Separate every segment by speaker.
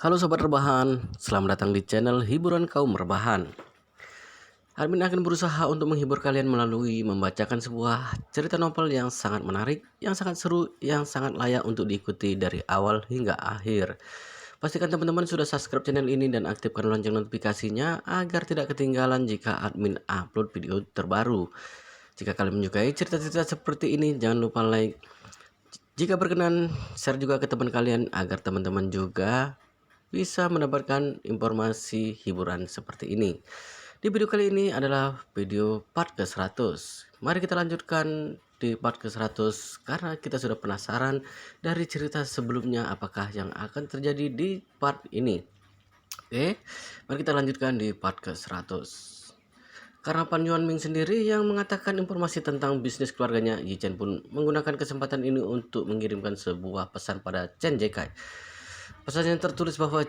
Speaker 1: Halo Sobat Rebahan, selamat datang di channel Hiburan Kaum Rebahan. Admin akan berusaha untuk menghibur kalian melalui membacakan sebuah cerita novel yang sangat menarik, yang sangat seru, yang sangat layak untuk diikuti dari awal hingga akhir. Pastikan teman-teman sudah subscribe channel ini dan aktifkan lonceng notifikasinya agar tidak ketinggalan jika admin upload video terbaru. Jika kalian menyukai cerita-cerita seperti ini, jangan lupa like. Jika berkenan, share juga ke teman kalian agar teman-teman juga bisa mendapatkan informasi hiburan seperti ini. Di video kali ini adalah video part ke-100. Mari kita lanjutkan di part ke-100 karena kita sudah penasaran dari cerita sebelumnya apakah yang akan terjadi di part ini. Oke, mari kita lanjutkan di part ke-100. Karena Pan Yuanming sendiri yang mengatakan informasi tentang bisnis keluarganya, Yi Chen pun menggunakan kesempatan ini untuk mengirimkan sebuah pesan pada Chen Jekai. Pesan yang tertulis bahwa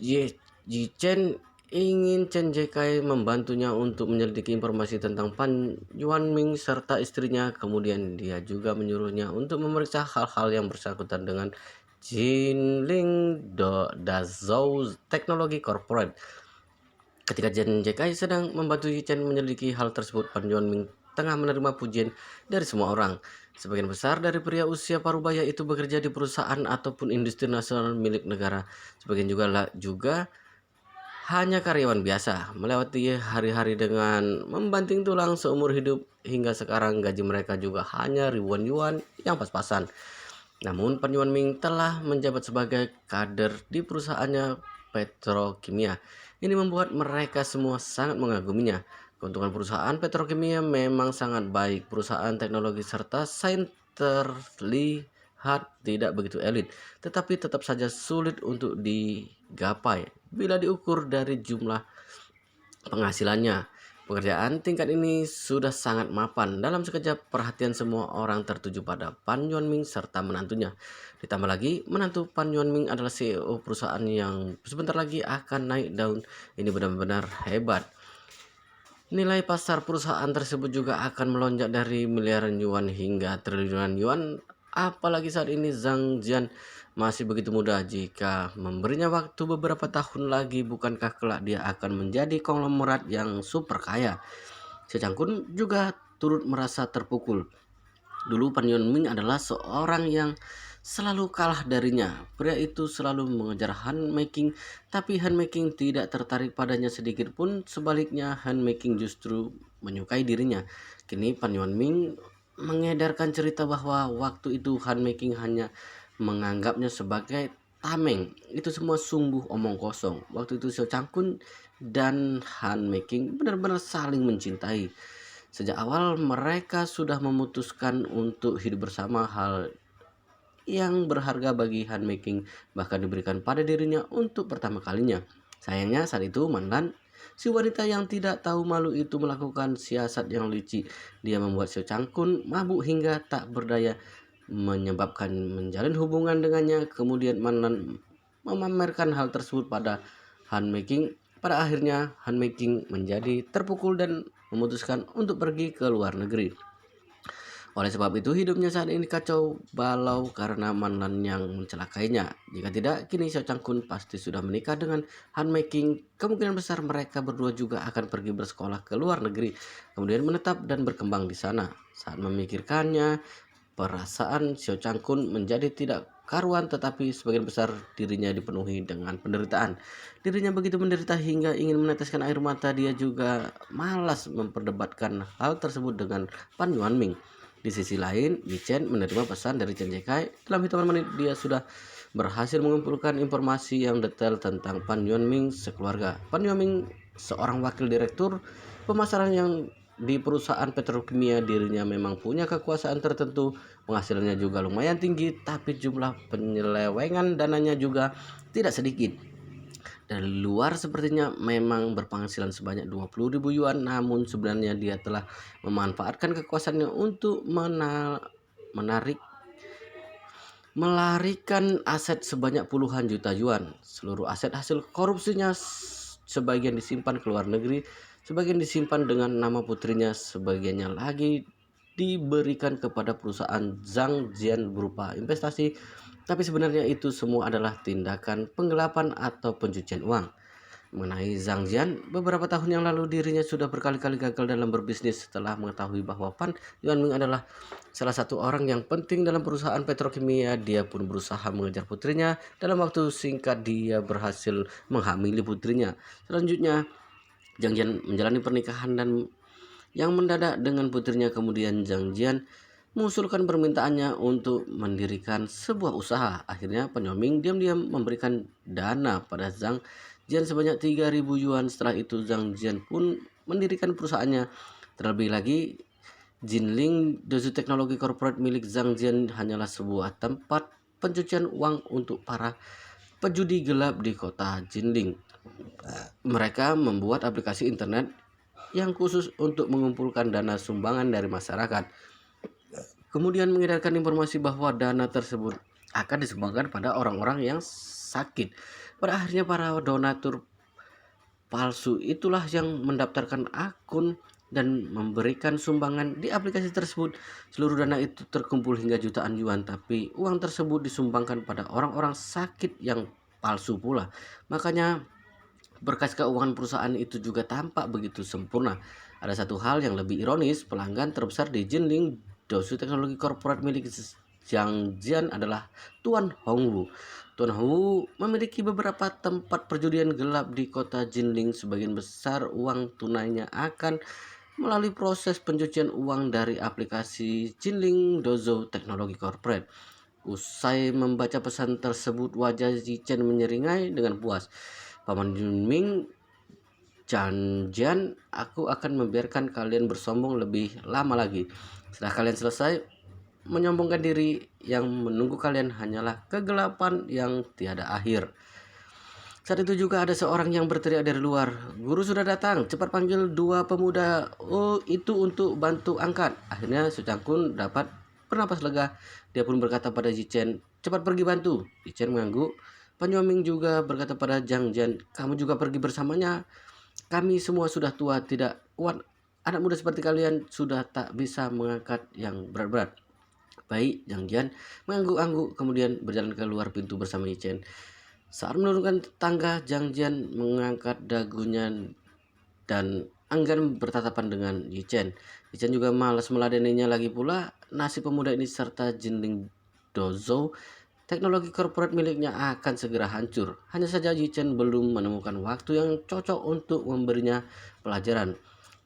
Speaker 1: Yi Chen ingin Chen Jekai membantunya untuk menyelidiki informasi tentang Pan Yuanming serta istrinya. Kemudian dia juga menyuruhnya untuk memeriksa hal-hal yang bersangkutan dengan Jinling Dazhou Technology Corporate. Ketika Chen Jekai sedang membantu Yi Chen menyelidiki hal tersebut, Pan Yuanming tengah menerima pujian dari semua orang. Sebagian besar dari pria usia parubaya itu bekerja di perusahaan ataupun industri nasional milik negara. Sebagian juga hanya karyawan biasa, melewati hari-hari dengan membanting tulang seumur hidup. Hingga sekarang gaji mereka juga hanya ribuan yuan yang pas-pasan. Namun Pan Yuanming telah menjabat sebagai kader di perusahaannya petrokimia. Ini membuat mereka semua sangat mengaguminya. Keuntungan perusahaan petrokimia memang sangat baik. Perusahaan teknologi serta sains terlihat tidak begitu elit, tetapi tetap saja sulit untuk digapai bila diukur dari jumlah penghasilannya. Pekerjaan tingkat ini sudah sangat mapan. Dalam sekejap perhatian semua orang tertuju pada Pan Yuanming serta menantunya. Ditambah lagi menantu Pan Yuanming adalah CEO perusahaan yang sebentar lagi akan naik daun. Ini benar-benar hebat. Nilai pasar perusahaan tersebut juga akan melonjak dari miliaran yuan hingga triliunan yuan. Apalagi saat ini Zhang Jian masih begitu muda. Jika memberinya waktu beberapa tahun lagi, bukankah kelak dia akan menjadi konglomerat yang super kaya? Xie Changkun juga turut merasa terpukul. Dulu Pan Yuanming adalah seorang yang selalu kalah darinya. Pria itu selalu mengejar handmaking, tapi handmaking tidak tertarik padanya sedikit pun. Sebaliknya, handmaking justru menyukai dirinya. Kini Pan Yuanming mengedarkan cerita bahwa waktu itu handmaking hanya menganggapnya sebagai tameng. Itu semua sungguh omong kosong. Waktu itu Xiao Changkun dan handmaking benar-benar saling mencintai. Sejak awal mereka sudah memutuskan untuk hidup bersama. Hal yang berharga bagi handmaking bahkan diberikan pada dirinya untuk pertama kalinya. Sayangnya saat itu Manlan, si wanita yang tidak tahu malu itu, melakukan siasat yang licik. Dia membuat Xiao Changkun mabuk hingga tak berdaya, menyebabkan menjalin hubungan dengannya. Kemudian Manlan memamerkan hal tersebut pada handmaking. Pada akhirnya handmaking menjadi terpukul dan memutuskan untuk pergi ke luar negeri. Oleh sebab itu hidupnya saat ini kacau balau karena Manlan yang mencelakainya. Jika tidak, kini Xiao Changkun pasti sudah menikah dengan handmaking. Kemungkinan besar mereka berdua juga akan pergi bersekolah ke luar negeri, kemudian menetap dan berkembang di sana. Saat memikirkannya, perasaan Xiao Changkun menjadi tidak karuan, tetapi sebagian besar dirinya dipenuhi dengan penderitaan. Dirinya begitu menderita hingga ingin meneteskan air mata. Dia juga malas memperdebatkan hal tersebut dengan Pan Yuanming. Di sisi lain, Yi Chen menerima pesan dari Chen Jekai. Dalam hitungan menit dia sudah berhasil mengumpulkan informasi yang detail tentang Pan Yuanming sekeluarga. Pan Yuanming seorang wakil direktur pemasaran yang di perusahaan petrokimia. Dirinya memang punya kekuasaan tertentu, penghasilannya juga lumayan tinggi, tapi jumlah penyelewengan dananya juga tidak sedikit. Dari luar sepertinya memang berpenghasilan sebanyak 20.000 yuan, namun sebenarnya dia telah memanfaatkan kekuasaannya untuk melarikan aset sebanyak puluhan juta yuan. Seluruh aset hasil korupsinya sebagian disimpan ke luar negeri, sebagian disimpan dengan nama putrinya, sebagiannya lagi diberikan kepada perusahaan Zhang Jian berupa investasi Tapi sebenarnya itu semua adalah tindakan penggelapan atau pencucian uang. Mengenai Zhang Jian, beberapa tahun yang lalu dirinya sudah berkali-kali gagal dalam berbisnis setelah mengetahui bahwa Pan Yuanming adalah salah satu orang yang penting dalam perusahaan petrokimia. Dia pun berusaha mengejar putrinya. Dalam waktu singkat dia berhasil menghamili putrinya. Selanjutnya, Zhang Jian menjalani pernikahan dan yang mendadak dengan putrinya. Kemudian Zhang Jian mengusulkan permintaannya untuk mendirikan sebuah usaha. Akhirnya Pan Yuanming diam-diam memberikan dana pada Zhang Jian sebanyak 3.000 yuan. Setelah itu Zhang Jian pun mendirikan perusahaannya. Terlebih lagi, Jinling Dozu Teknologi Corporate milik Zhang Jian hanyalah sebuah tempat pencucian uang untuk para pejudi gelap di kota Jinling. Mereka membuat aplikasi internet yang khusus untuk mengumpulkan dana sumbangan dari masyarakat, kemudian mengedarkan informasi bahwa dana tersebut akan disumbangkan pada orang-orang yang sakit. Pada akhirnya para donatur palsu itulah yang mendaftarkan akun dan memberikan sumbangan di aplikasi tersebut. Seluruh dana itu terkumpul hingga jutaan yuan, tapi uang tersebut disumbangkan pada orang-orang sakit yang palsu pula. Makanya berkas keuangan perusahaan itu juga tampak begitu sempurna. Ada satu hal yang lebih ironis, pelanggan terbesar di Jinling Dosu Teknologi Corporate milik Zhang Jian adalah Tuan Hongwu. Tuan Hongwu memiliki beberapa tempat perjudian gelap di kota Jinling. Sebagian besar uang tunainya akan melalui proses pencucian uang dari aplikasi Jinling Dozo Teknologi Corporate. Usai membaca pesan tersebut, wajah Zichen menyeringai dengan puas. Paman Yuanming, Zhang Jian, aku akan membiarkan kalian bersombong lebih lama lagi. Setelah kalian selesai menyombongkan diri, yang menunggu kalian hanyalah kegelapan yang tiada akhir. Saat itu juga ada seorang yang berteriak dari luar, "Guru sudah datang, cepat panggil dua pemuda itu untuk bantu angkat." Akhirnya Su Changkun dapat bernapas lega. Dia pun berkata pada Zichen, "Cepat pergi bantu." Zichen mengangguk. Pan Yuanming juga berkata pada Zhang Jian, "Kamu juga pergi bersamanya. Kami semua sudah tua, tidak kuat. Anak muda seperti kalian sudah tak bisa mengangkat yang berat-berat." Baik, Zhang Jian mengangguk-angguk kemudian berjalan keluar pintu bersama Zichen. Saat menurunkan tangga, Zhang Jian mengangkat dagunya dan enggan bertatapan dengan Zichen. Zichen juga malas meladeninya lagi pula. Nasib pemuda ini serta Jinling Dozo Teknologi korporat miliknya akan segera hancur. Hanya saja Zichen belum menemukan waktu yang cocok untuk memberinya pelajaran.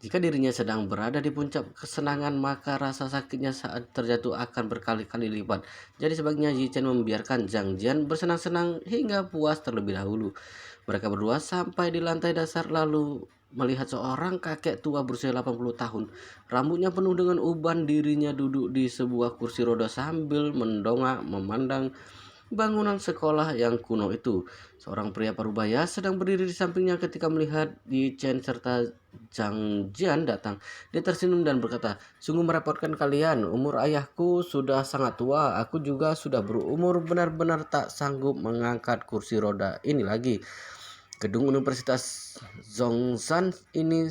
Speaker 1: Jika dirinya sedang berada di puncak kesenangan, maka rasa sakitnya saat terjatuh akan berkali-kali lipat. Jadi sebaiknya Zichen membiarkan Zhang Jian bersenang-senang hingga puas terlebih dahulu. Mereka berdua sampai di lantai dasar lalu melihat seorang kakek tua berusia 80 tahun. Rambutnya penuh dengan uban, dirinya duduk di sebuah kursi roda sambil mendongak memandang bangunan sekolah yang kuno itu. Seorang pria parubaya sedang berdiri di sampingnya ketika melihat Zichen serta Zhang Jian datang. Dia tersenyum dan berkata, "Sungguh merepotkan kalian. Umur ayahku sudah sangat tua. Aku juga sudah berumur, benar-benar tak sanggup mengangkat kursi roda ini lagi. Gedung Universitas Zhongshan ini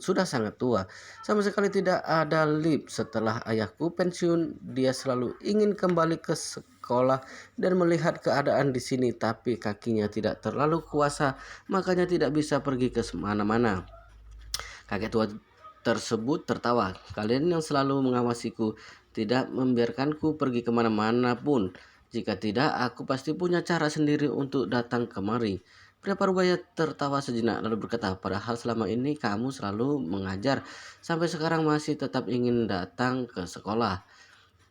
Speaker 1: sudah sangat tua. Sama sekali tidak ada lift. Setelah ayahku pensiun, dia selalu ingin kembali ke sekolah dan melihat keadaan di sini, tapi kakinya tidak terlalu kuasa, makanya tidak bisa pergi ke mana-mana." Kakek tua tersebut tertawa. "Kalian yang selalu mengawasiku tidak membiarkanku pergi kemana-mana pun. Jika tidak, aku pasti punya cara sendiri untuk datang kemari." Pria parubaya tertawa sejenak lalu berkata, "Padahal selama ini kamu selalu mengajar, sampai sekarang masih tetap ingin datang ke sekolah."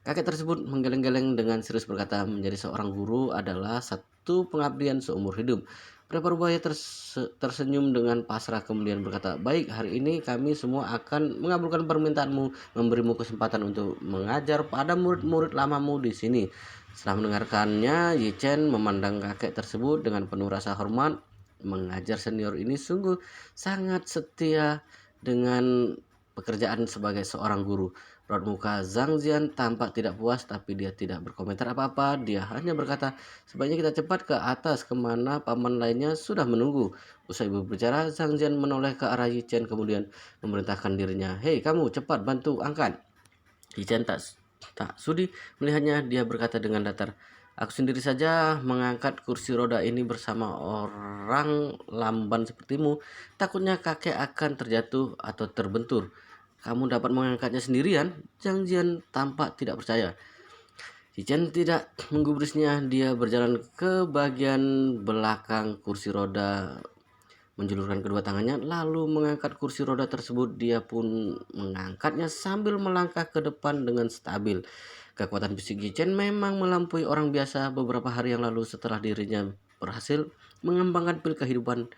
Speaker 1: Kakek tersebut menggeleng-geleng dengan serius berkata, "Menjadi seorang guru adalah satu pengabdian seumur hidup." Pria parubaya tersenyum dengan pasrah kemudian berkata, "Baik, hari ini kami semua akan mengabulkan permintaanmu, memberimu kesempatan untuk mengajar pada murid-murid lamamu di sini." Setelah mendengarkannya, Zichen memandang kakek tersebut dengan penuh rasa hormat. Mengajar senior ini sungguh sangat setia dengan pekerjaan sebagai seorang guru. Raut muka Zhang Jian tampak tidak puas, tapi dia tidak berkomentar apa-apa. Dia hanya berkata, "Sebaiknya kita cepat ke atas kemana paman lainnya sudah menunggu." Usai berbicara, Zhang Jian menoleh ke arah Zichen kemudian memerintahkan dirinya, "Hei kamu, cepat bantu angkat." Zichen tak tak sudi melihatnya, dia berkata dengan datar, "Aku sendiri saja mengangkat kursi roda ini bersama orang lamban sepertimu. Takutnya kakek akan terjatuh atau terbentur. Kamu dapat mengangkatnya sendirian?" Zhang Jian tampak tidak percaya. Chen tidak menggubrisnya. Dia berjalan ke bagian belakang kursi roda, menjulurkan kedua tangannya, lalu mengangkat kursi roda tersebut. Dia pun mengangkatnya sambil melangkah ke depan dengan stabil. Kekuatan fisik Chen memang melampaui orang biasa. Beberapa hari yang lalu, setelah dirinya berhasil mengembangkan pil kehidupan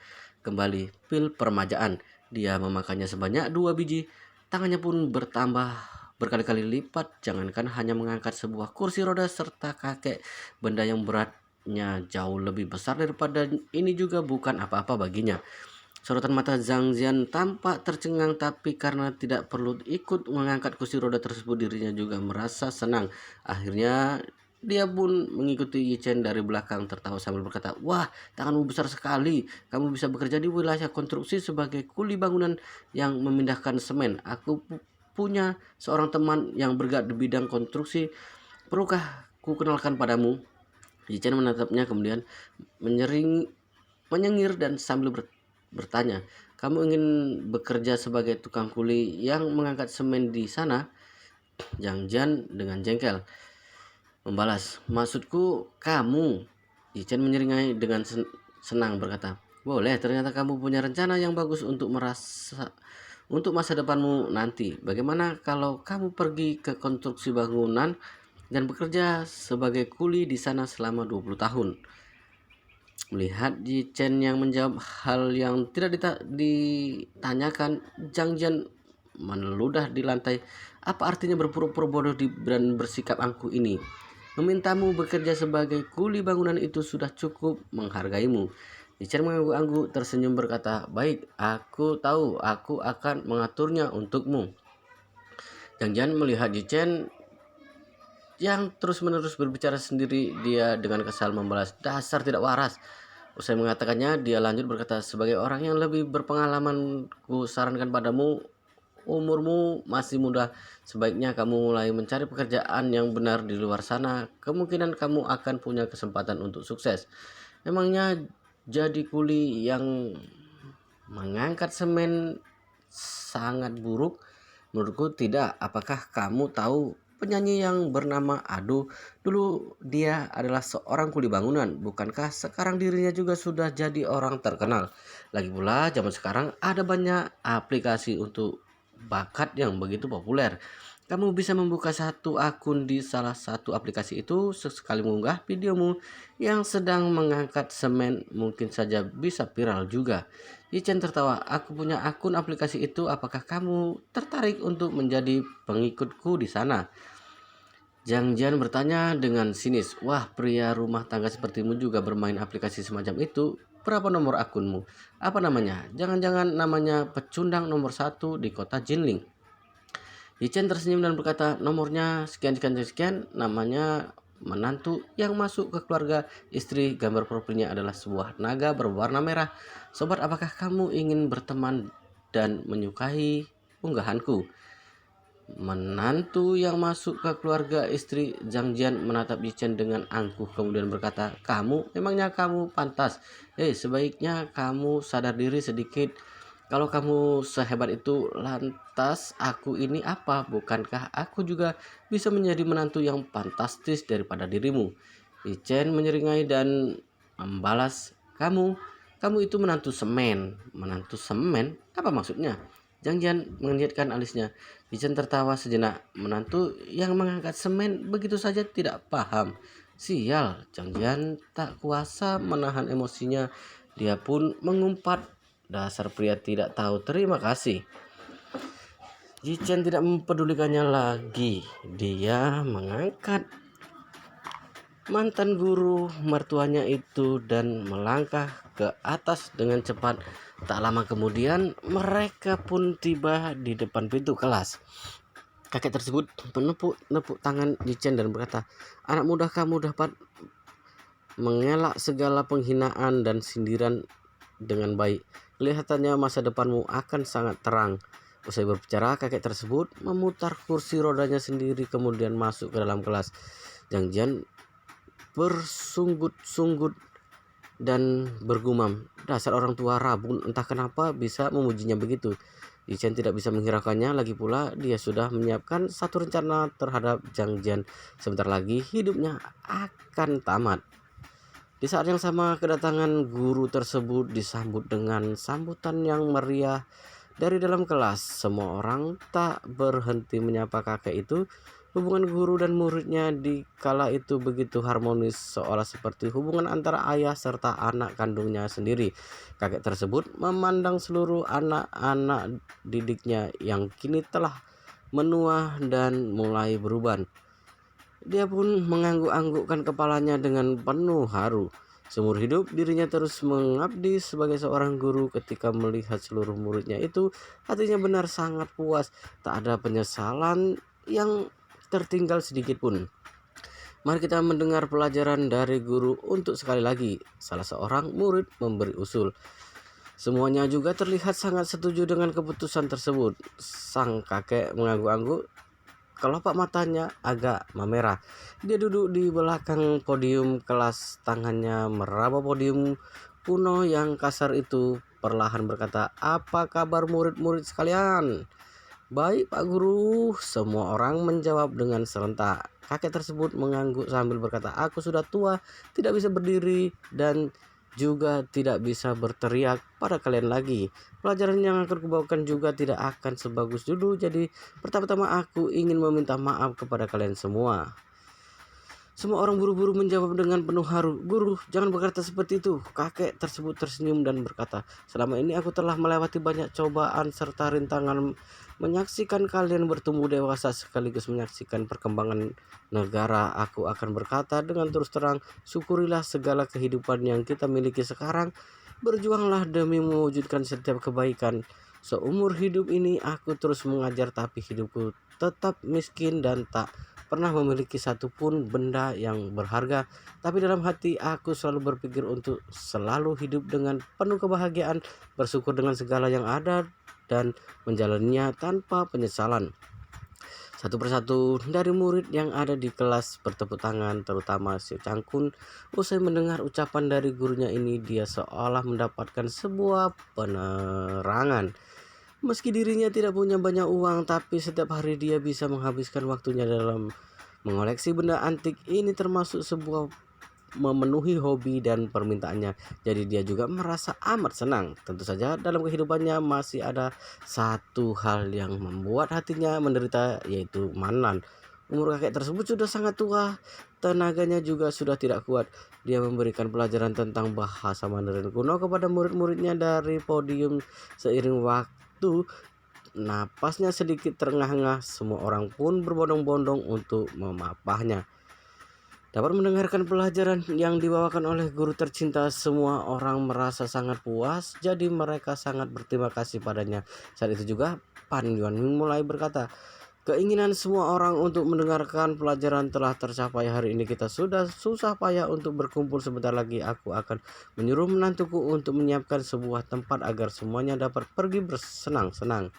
Speaker 1: kembali, pil permajaan, dia memakannya sebanyak 2 biji. Tangannya pun bertambah berkali-kali lipat. Jangankan hanya mengangkat sebuah kursi roda serta kakek, benda yang beratnya jauh lebih besar daripada ini juga bukan apa-apa baginya. Sorotan mata Zhang Jian tampak tercengang, tapi karena tidak perlu ikut mengangkat kursi roda tersebut, dirinya juga merasa senang. Akhirnya dia pun mengikuti Yi Chen dari belakang, tertawa sambil berkata, "Wah, tanganmu besar sekali. Kamu bisa bekerja di wilayah konstruksi sebagai kuli bangunan yang memindahkan semen. Aku punya seorang teman yang bergerak di bidang konstruksi. Perlukah ku kenalkan padamu?" Yi Chen menatapnya, kemudian menyengir dan sambil bertanya, "Kamu ingin bekerja sebagai tukang kuli yang mengangkat semen di sana?" Zhang Jian dengan jengkel membalas, "Maksudku kamu." Yi Chen menyeringai dengan senang berkata, "Boleh, ternyata kamu punya rencana yang bagus untuk masa depanmu nanti. Bagaimana kalau kamu pergi ke konstruksi bangunan dan bekerja sebagai kuli di sana selama 20 tahun?" Melihat Yi Chen yang menjawab hal yang tidak ditanyakan, Zhang Jian meneludah di lantai. "Apa artinya berpura-pura bodoh dan bersikap angkuh ini? Memintamu bekerja sebagai kuli bangunan itu sudah cukup menghargaimu." Yi Chen mengangguk-angguk tersenyum berkata, "Baik, aku tahu, aku akan mengaturnya untukmu." Zhang Jian melihat Yi Chen yang terus-menerus berbicara sendiri. Dia dengan kesal membalas, "Dasar tidak waras." Usai mengatakannya, dia lanjut berkata, "Sebagai orang yang lebih berpengalaman, ku sarankan padamu, umurmu masih muda. Sebaiknya kamu mulai mencari pekerjaan yang benar di luar sana. Kemungkinan kamu akan punya kesempatan untuk sukses." Memangnya jadi kuli yang mengangkat semen sangat buruk? Menurutku tidak. Apakah kamu tahu penyanyi yang bernama Ado? Dulu dia adalah seorang kuli bangunan. Bukankah sekarang dirinya juga sudah jadi orang terkenal? Lagi pula zaman sekarang ada banyak aplikasi untuk bakat yang begitu populer. Kamu bisa membuka satu akun di salah satu aplikasi itu, sesekali mengunggah videomu yang sedang mengangkat semen, mungkin saja bisa viral juga. Yi Chen tertawa, "Aku punya akun aplikasi itu. Apakah kamu tertarik untuk menjadi pengikutku di sana?" Zhang Jian bertanya dengan sinis, "Wah, pria rumah tangga sepertimu juga bermain aplikasi semacam itu. Berapa nomor akunmu? Apa namanya? Jangan-jangan namanya pecundang nomor 1 di kota Jinling?" Yi Chen tersenyum dan berkata, "Nomornya sekian sekian sekian, namanya menantu yang masuk ke keluarga istri. Gambar profilnya adalah sebuah naga berwarna merah. Sobat, apakah kamu ingin berteman dan menyukai unggahanku?" Menantu yang masuk ke keluarga istri. Zhang Jian menatap Yi Chen dengan angkuh, kemudian berkata, Memangnya kamu pantas? Sebaiknya kamu sadar diri sedikit. Kalau kamu sehebat itu, lantas aku ini apa? Bukankah aku juga bisa menjadi menantu yang fantastis daripada dirimu?" Yi Chen menyeringai dan membalas, kamu itu menantu semen." "Menantu semen? Apa maksudnya?" Zhang Jian menginjitkan alisnya. Yi Chen tertawa sejenak. "Menantu yang mengangkat semen, begitu saja tidak paham. Sial." Zhang Jian tak kuasa menahan emosinya. Dia pun mengumpat, "Dasar pria tidak tahu terima kasih." Yi Chen tidak mempedulikannya lagi. Dia mengangkat mantan guru mertuanya itu dan melangkah ke atas dengan cepat. Tak lama kemudian mereka pun tiba di depan pintu kelas. Kakek tersebut menepuk tangan Yi Chen dan berkata, "Anak muda, kamu dapat mengelak segala penghinaan dan sindiran dengan baik. Kelihatannya masa depanmu akan sangat terang." Usai berbicara, kakek tersebut memutar kursi rodanya sendiri kemudian masuk ke dalam kelas. Zhang Jian bersunggut-sunggut dan bergumam, dasar orang tua rabun, entah kenapa bisa memujinya begitu. Yichen tidak bisa menghiraukannya, lagi pula dia sudah menyiapkan satu rencana terhadap Zhang Jian. Sebentar lagi hidupnya akan tamat. Di saat yang sama, kedatangan guru tersebut disambut dengan sambutan yang meriah dari dalam kelas. Semua orang tak berhenti menyapa kakek itu. Hubungan guru dan muridnya di kala itu begitu harmonis, seolah seperti hubungan antara ayah serta anak kandungnya sendiri. Kakek tersebut memandang seluruh anak-anak didiknya yang kini telah menua dan mulai berubah. Dia pun mengangguk-anggukkan kepalanya dengan penuh haru. Seumur hidup dirinya terus mengabdi sebagai seorang guru. Ketika melihat seluruh muridnya itu, hatinya benar sangat puas. Tak ada penyesalan yang tertinggal sedikit pun. Mari kita mendengar pelajaran dari guru untuk sekali lagi. Salah seorang murid memberi usul. Semuanya juga terlihat sangat setuju dengan keputusan tersebut. Sang kakek mengangguk-angguk, kelopak matanya agak memerah. Dia duduk di belakang podium kelas, tangannya meraba podium kuno yang kasar itu. Perlahan berkata, "Apa kabar murid-murid sekalian?" "Baik, Pak Guru," semua orang menjawab dengan serentak. Kakek tersebut mengangguk sambil berkata, "Aku sudah tua, tidak bisa berdiri dan juga tidak bisa berteriak pada kalian lagi. Pelajaran yang akan kubawakan juga tidak akan sebagus dulu. Jadi pertama-tama aku ingin meminta maaf kepada kalian semua." Semua orang buru-buru menjawab dengan penuh haru. "Guru, jangan berkata seperti itu." Kakek tersebut tersenyum dan berkata, "Selama ini aku telah melewati banyak cobaan serta rintangan. Menyaksikan kalian bertumbuh dewasa sekaligus menyaksikan perkembangan negara. Aku akan berkata dengan terus terang, syukurilah segala kehidupan yang kita miliki sekarang. Berjuanglah demi mewujudkan setiap kebaikan. Seumur hidup ini aku terus mengajar, tapi hidupku tetap miskin dan tak pernah memiliki satupun benda yang berharga. Tapi dalam hati aku selalu berpikir untuk selalu hidup dengan penuh kebahagiaan, bersyukur dengan segala yang ada dan menjalaninya tanpa penyesalan." Satu persatu dari murid yang ada di kelas bertepuk tangan, terutama si Cangkun. Usai mendengar ucapan dari gurunya ini, dia seolah mendapatkan sebuah penerangan. Meski dirinya tidak punya banyak uang, tapi setiap hari dia bisa menghabiskan waktunya dalam mengoleksi benda antik. Ini termasuk sebuah memenuhi hobi dan permintaannya. Jadi dia juga merasa amat senang. Tentu saja dalam kehidupannya masih ada satu hal yang membuat hatinya menderita, yaitu Manan. Umur kakek tersebut sudah sangat tua, tenaganya juga sudah tidak kuat. Dia memberikan pelajaran tentang bahasa Mandarin kuno kepada murid-muridnya dari podium. Seiring waktu, napasnya sedikit terengah-engah. Semua orang pun berbondong-bondong untuk memapahnya. Dapat mendengarkan pelajaran yang dibawakan oleh guru tercinta, semua orang merasa sangat puas. Jadi mereka sangat berterima kasih padanya. Saat itu juga Pan Yuanming mulai berkata, "Keinginan semua orang untuk mendengarkan pelajaran telah tercapai. Hari ini kita sudah susah payah untuk berkumpul. Sebentar lagi aku akan menyuruh menantuku untuk menyiapkan sebuah tempat agar semuanya dapat pergi bersenang-senang."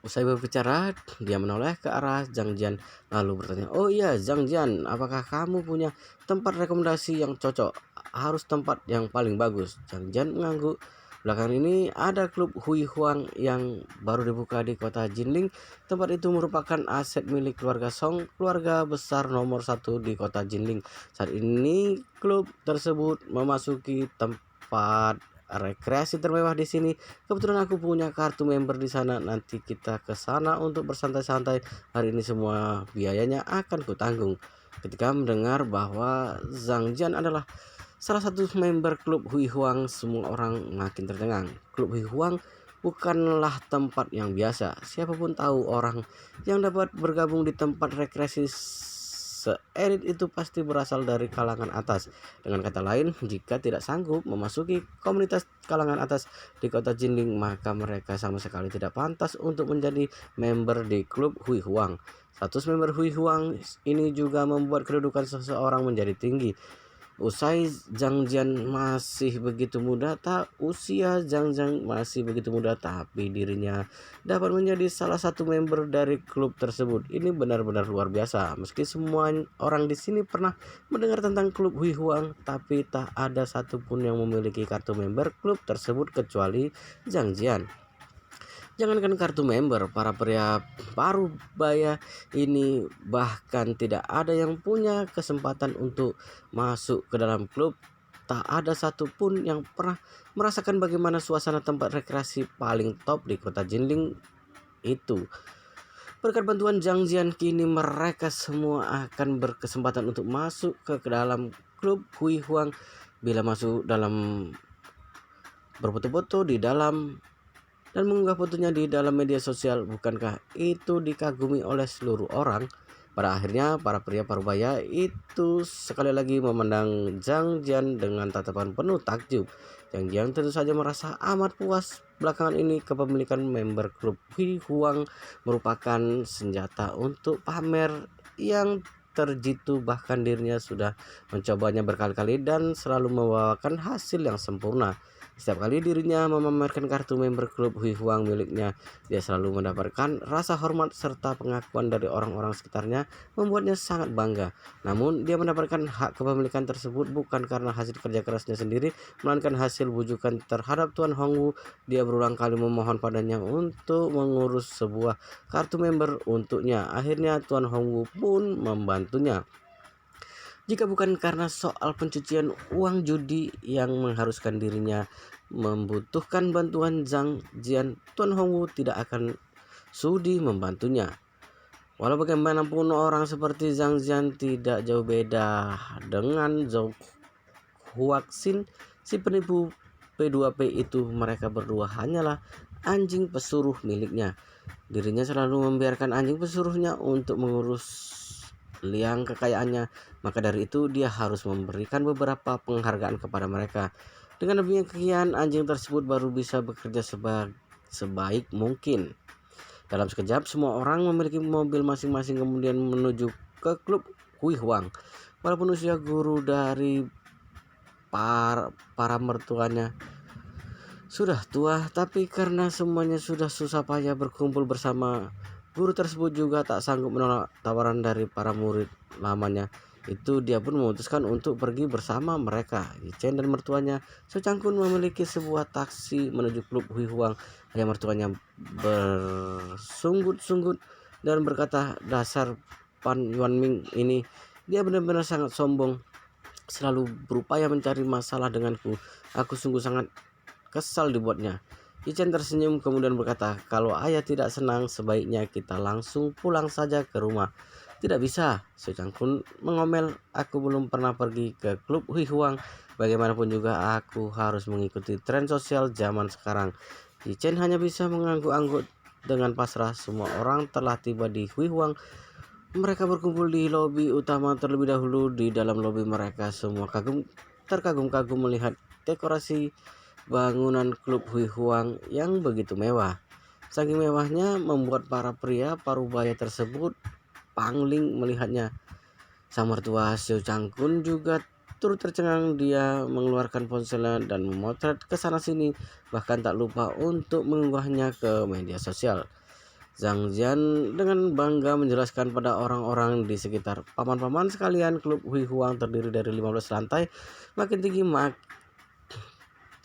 Speaker 1: Usai berbicara, dia menoleh ke arah Zhang Jian lalu bertanya, "Oh iya, Zhang Jian, apakah kamu punya tempat rekomendasi yang cocok? Harus tempat yang paling bagus." Zhang Jian mengangguk. "Belakangan ini ada klub Hui Huang yang baru dibuka di kota Jinling. Tempat itu merupakan aset milik keluarga Song, keluarga besar nomor 1 di kota Jinling. Saat ini klub tersebut memasuki tempat rekreasi termewah di sini. Kebetulan aku punya kartu member di sana. Nanti kita ke sana untuk bersantai-santai. Hari ini semua biayanya akan kutanggung." Ketika mendengar bahwa Zhang Jian adalah salah satu member klub Hui Huang, semua orang makin tercengang. Klub Hui Huang bukanlah tempat yang biasa. Siapapun tahu orang yang dapat bergabung di tempat rekreasi seelit itu pasti berasal dari kalangan atas. Dengan kata lain, jika tidak sanggup memasuki komunitas kalangan atas di kota Jinling, maka mereka sama sekali tidak pantas untuk menjadi member di klub Hui Huang. Status member Hui Huang ini juga membuat kedudukan seseorang menjadi tinggi. Usai Zhang Jian masih begitu muda, usia Zhang Jian masih begitu muda, tapi dirinya dapat menjadi salah satu member dari klub tersebut. Ini benar-benar luar biasa. Meski semua orang di sini pernah mendengar tentang klub Hui Huang, tapi tak ada satupun yang memiliki kartu member klub tersebut kecuali Zhang Jian. Jangankan kartu member, para pria parubaya ini bahkan tidak ada yang punya kesempatan untuk masuk ke dalam klub. Tak ada satupun yang pernah merasakan bagaimana suasana tempat rekreasi paling top di kota Jinling itu. Berkat bantuan Zhang Jian, kini mereka semua akan berkesempatan untuk masuk ke dalam klub Hui Huang. Bila masuk dalam berfoto-foto di dalam dan mengunggah fotonya di dalam media sosial, bukankah itu dikagumi oleh seluruh orang? Pada akhirnya para pria parubaya itu sekali lagi memandang Zhang Jian dengan tatapan penuh takjub. Zhang Jian tentu saja merasa amat puas. Belakangan ini kepemilikan member klub Hui Huang merupakan senjata untuk pamer yang terjitu, bahkan dirinya sudah mencobanya berkali-kali dan selalu membawakan hasil yang sempurna. Setiap kali dirinya memamerkan kartu member klub Hui Huang miliknya, dia selalu mendapatkan rasa hormat serta pengakuan dari orang-orang sekitarnya, membuatnya sangat bangga. Namun, dia mendapatkan hak kepemilikan tersebut bukan karena hasil kerja kerasnya sendiri, melainkan hasil bujukan terhadap Tuan Hongwu. Dia berulang kali memohon padanya untuk mengurus sebuah kartu member untuknya. Akhirnya Tuan Hongwu pun membantunya. Jika bukan karena soal pencucian uang judi yang mengharuskan dirinya membutuhkan bantuan Zhang Jian, Tuan Hongwu tidak akan sudi membantunya. Walau bagaimanapun orang seperti Zhang Jian tidak jauh beda dengan Zhou Huaxin, si penipu P2P itu. Mereka berdua hanyalah anjing pesuruh miliknya. Dirinya selalu membiarkan anjing pesuruhnya untuk mengurus liang kekayaannya, maka dari itu dia harus memberikan beberapa penghargaan kepada mereka. Dengan demikian anjing tersebut baru bisa bekerja sebaik mungkin. Dalam sekejap semua orang memiliki mobil masing-masing kemudian menuju ke klub Hui Huang. Walaupun usia guru dari para mertuanya sudah tua, tapi karena semuanya sudah susah payah berkumpul bersama, guru tersebut juga tak sanggup menolak tawaran dari para murid lamanya. Itu dia pun memutuskan untuk pergi bersama mereka. Yichen dan mertuanya Secangkun memiliki sebuah taksi menuju klub Hui Huang. Ayah mertuanya bersungut-sungut dan berkata, dasar Pan Yuanming ini, dia benar-benar sangat sombong, selalu berupaya mencari masalah denganku. Aku sungguh sangat kesal dibuatnya. Yichen tersenyum kemudian berkata, kalau ayah tidak senang sebaiknya kita langsung pulang saja ke rumah. Tidak bisa, Secangkun mengomel, aku belum pernah pergi ke klub Hui Huang. Bagaimanapun juga aku harus mengikuti tren sosial zaman sekarang. Yichen hanya bisa mengangguk-angguk dengan pasrah. Semua orang telah tiba di Hui Huang. Mereka berkumpul di lobi utama terlebih dahulu. Di dalam lobi mereka semua terkagum-kagum melihat dekorasi bangunan klub Hui Huang yang begitu mewah. Saking mewahnya membuat para pria parubaya tersebut pangling melihatnya. Sang mertua Xiao Changkun juga turut tercengang. Dia mengeluarkan ponselnya dan memotret ke sana sini, bahkan tak lupa untuk mengunggahnya ke media sosial. Zhang Jian dengan bangga menjelaskan pada orang-orang di sekitar, paman-paman sekalian, klub Hui Huang terdiri dari 15 lantai. Makin tinggi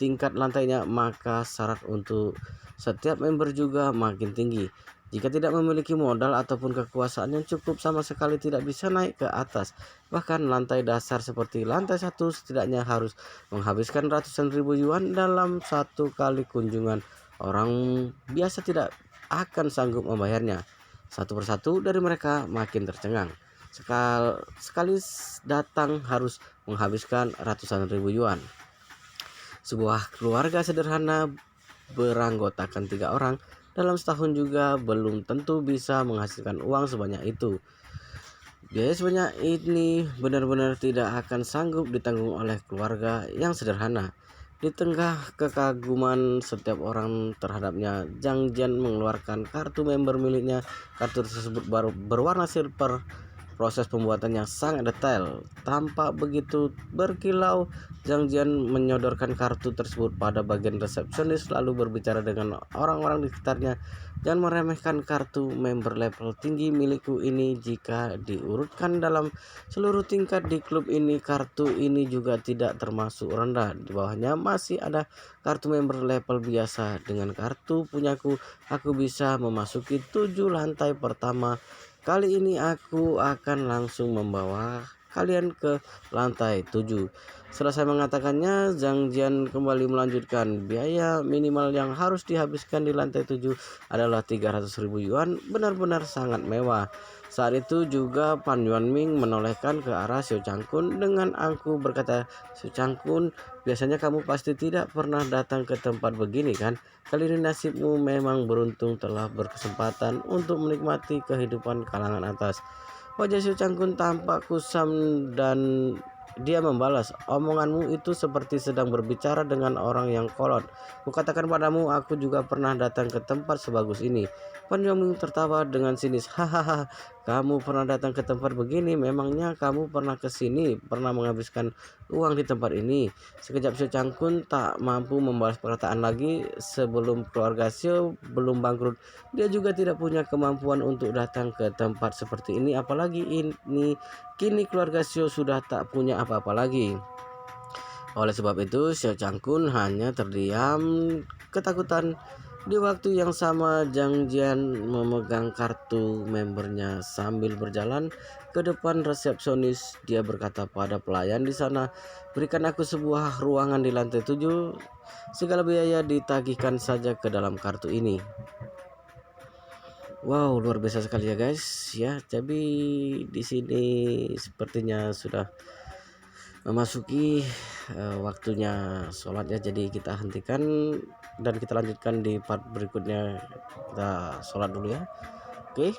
Speaker 1: tingkat lantainya, maka syarat untuk setiap member juga makin tinggi. Jika tidak memiliki modal ataupun kekuasaan yang cukup, sama sekali tidak bisa naik ke atas. Bahkan lantai dasar seperti lantai 1 setidaknya harus menghabiskan ratusan ribu yuan dalam satu kali kunjungan. Orang biasa tidak akan sanggup membayarnya. Satu persatu dari mereka makin tercengang. Sekali datang harus menghabiskan ratusan ribu yuan. Sebuah keluarga sederhana beranggotakan 3 orang dalam setahun juga belum tentu bisa menghasilkan uang sebanyak itu. Biaya sebanyak ini benar-benar tidak akan sanggup ditanggung oleh keluarga yang sederhana. Di tengah kekaguman setiap orang terhadapnya, Zhang Jian mengeluarkan kartu member miliknya. Kartu tersebut baru berwarna silver proses pembuatan yang sangat detail. Tampak begitu berkilau, Zhang Jian menyodorkan kartu tersebut pada bagian resepsionis lalu berbicara dengan orang-orang di sekitarnya. Jangan meremehkan kartu member level tinggi milikku ini. Jika diurutkan dalam seluruh tingkat di klub ini, kartu ini juga tidak termasuk rendah. Di bawahnya masih ada kartu member level biasa. Dengan kartu punyaku, aku bisa memasuki 7 lantai pertama. Kali ini aku akan langsung membawa kalian ke lantai 7. Selesai mengatakannya, Zhang Jian kembali melanjutkan, biaya minimal yang harus dihabiskan di lantai 7 adalah 300.000 yuan, benar-benar sangat mewah. Saat itu juga Pan Yuanming menolehkan ke arah Xiao Changkun dengan angkuh berkata, Xiao Changkun, biasanya kamu pasti tidak pernah datang ke tempat begini kan? Kali ini nasibmu memang beruntung telah berkesempatan untuk menikmati kehidupan kalangan atas. Wajah Xiao Changkun tampak kusam dan dia membalas, omonganmu itu seperti sedang berbicara dengan orang yang kolot. Kukatakan padamu, aku juga pernah datang ke tempat sebagus ini. Pan Yongming tertawa dengan sinis. Hahaha, kamu pernah datang ke tempat begini? Memangnya kamu pernah ke sini? Pernah menghabiskan uang di tempat ini? Sekejap Xiao Changkun tak mampu membalas perkataan lagi. Sebelum keluarga Xiao belum bangkrut, dia juga tidak punya kemampuan untuk datang ke tempat seperti ini. Apalagi ini kini keluarga Xiao sudah tak punya apa-apa lagi. Oleh sebab itu, Xiao Changkun hanya terdiam ketakutan. Di waktu yang sama, Zhang Jian memegang kartu membernya sambil berjalan ke depan resepsionis. Dia berkata pada pelayan di sana, berikan aku sebuah ruangan di lantai 7. Segala biaya ditagihkan saja ke dalam kartu ini. Wow, luar biasa sekali ya guys ya. Jadi di sini sepertinya sudah memasuki waktunya sholat ya. Jadi kita hentikan dan kita lanjutkan di part berikutnya. Kita sholat dulu ya. Oke.